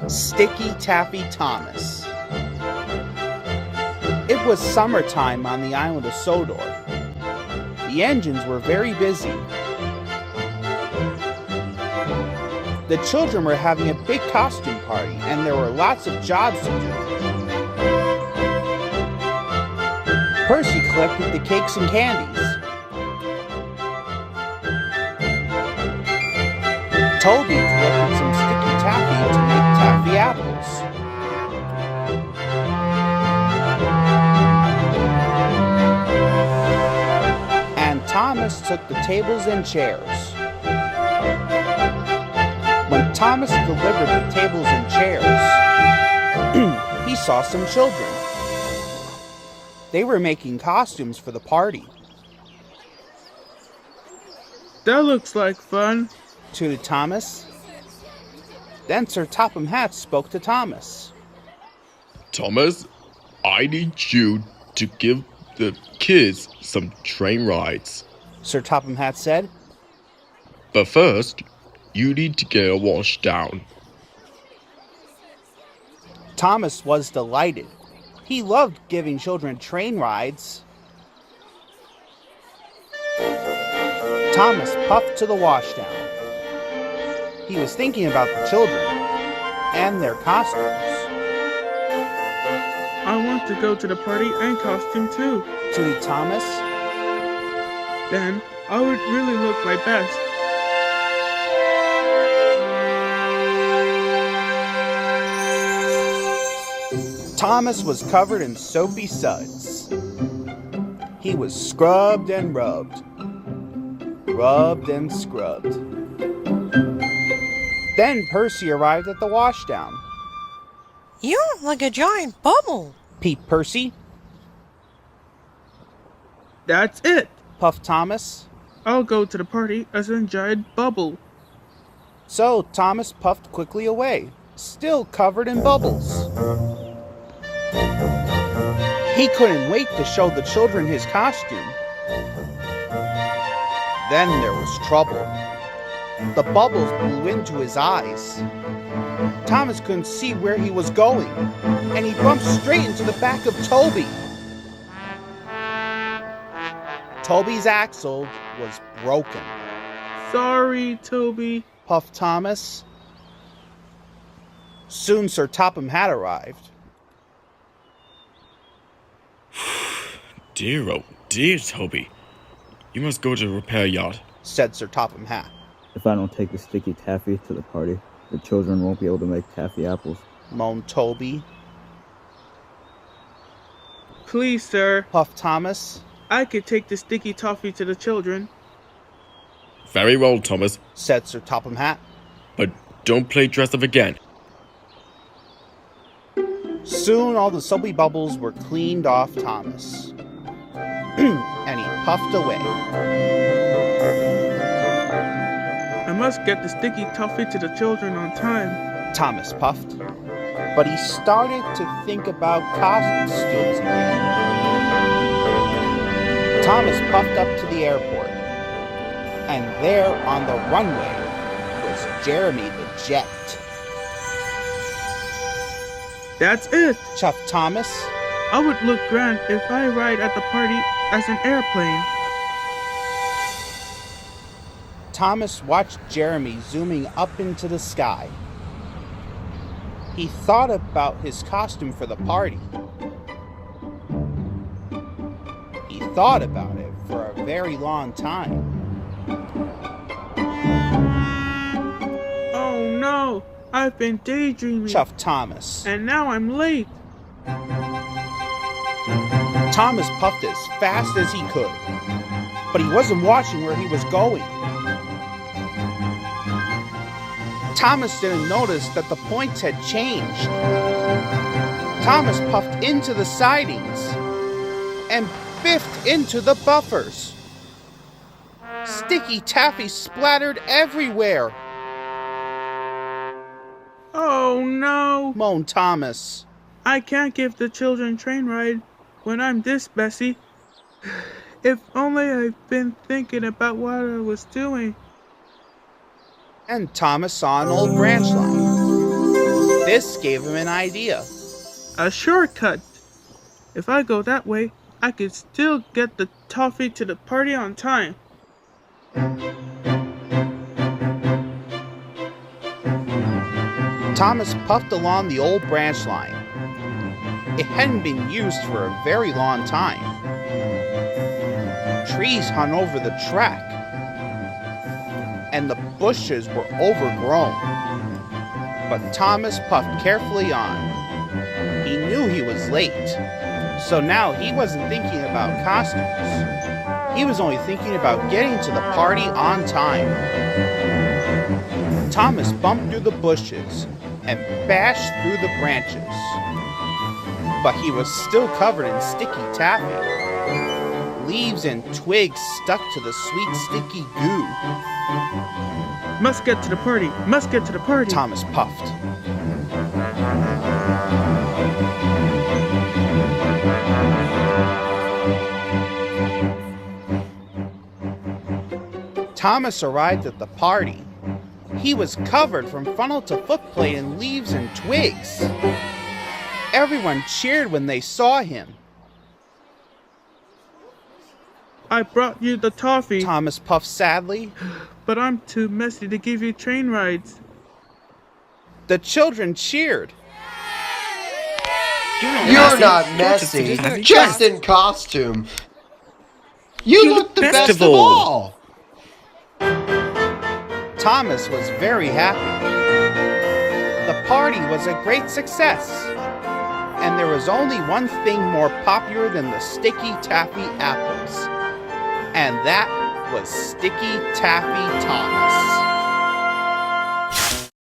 Sticky Taffy Thomas. It was summertime on the island of Sodor. The engines were very busy. The children were having a big costume party, and there were lots of jobs to do. Percy collected the cakes and candies. Toby collected some sticky taffy to make taffy apples. And Thomas took the tables and chairs. When Thomas delivered the tables and chairs, he saw some children. They were making costumes for the party. That looks like fun, tooted Thomas. Then Sir Topham Hatt spoke to Thomas. Thomas, I need you to give the kids some train rides. Sir Topham Hatt said. But first, you need to get a wash down. Thomas was delighted. He loved giving children train rides. Thomas puffed to the washdown. He was thinking about the children and their costumes. I want to go to the party and costume too, tooted Thomas. Then I would really look my best. Thomas was covered in soapy suds. He was scrubbed and rubbed. Rubbed and scrubbed. Then Percy arrived at the washdown. You look like a giant bubble, peeped Percy. That's it, puffed Thomas. I'll go to the party as a giant bubble. So Thomas puffed quickly away, still covered in bubbles. He couldn't wait to show the children his costume. Then there was trouble. The bubbles blew into his eyes. Thomas couldn't see where he was going, and he bumped straight into the back of Toby. Toby's axle was broken. Sorry, Toby, puffed Thomas. Soon Sir Topham Hatt arrived. Dear, oh dear, Toby. You must go to the repair yard, said Sir Topham Hatt. If I don't take the sticky taffy to the party, the children won't be able to make taffy apples, moaned Toby. Please, sir, puffed Thomas. I could take the sticky toffee to the children. Very well, Thomas, said Sir Topham Hatt. But don't play dress up again. Soon all the soapy bubbles were cleaned off Thomas. And he puffed away. I must get the sticky toffee to the children on time, Thomas puffed. But he started to think about costumes again. Thomas puffed up to the airport. And there on the runway was Jeremy the Jet. That's it, chuffed Thomas. I would look grand if I ride at the party as an airplane. Thomas watched Jeremy zooming up into the sky. He thought about his costume for the party. He thought about it for a very long time. Oh no, I've been daydreaming, chuffed Thomas. And now I'm late. Thomas puffed as fast as he could, but he wasn't watching where he was going. Thomas didn't notice that the points had changed. Thomas puffed into the sidings and biffed into the buffers. Sticky taffy splattered everywhere. Oh no, moaned Thomas. I can't give the children train ride when I'm this messy. If only I'd been thinking about what I was doing. And Thomas saw an old branch line. This gave him an idea. A shortcut. If I go that way, I could still get the toffee to the party on time. Thomas puffed along the old branch line. It hadn't been used for a very long time. Trees hung over the track, and the bushes were overgrown. But Thomas puffed carefully on. He knew he was late, so now he wasn't thinking about costumes. He was only thinking about getting to the party on time. Thomas bumped through the bushes and bashed through the branches. But he was still covered in sticky taffy. Leaves and twigs stuck to the sweet sticky goo. Must get to the party. Must get to the party. Thomas puffed. Thomas arrived at the party. He was covered from funnel to footplate in leaves and twigs. Everyone cheered when they saw him. I brought you the toffee, Thomas puffed sadly. but I'm too messy to give you train rides. The children cheered. You're not messy, just in costume. You look the best of all. Thomas was very happy. The party was a great success, and there was only one thing more popular than the sticky taffy apples, and that was Sticky Taffy Thomas.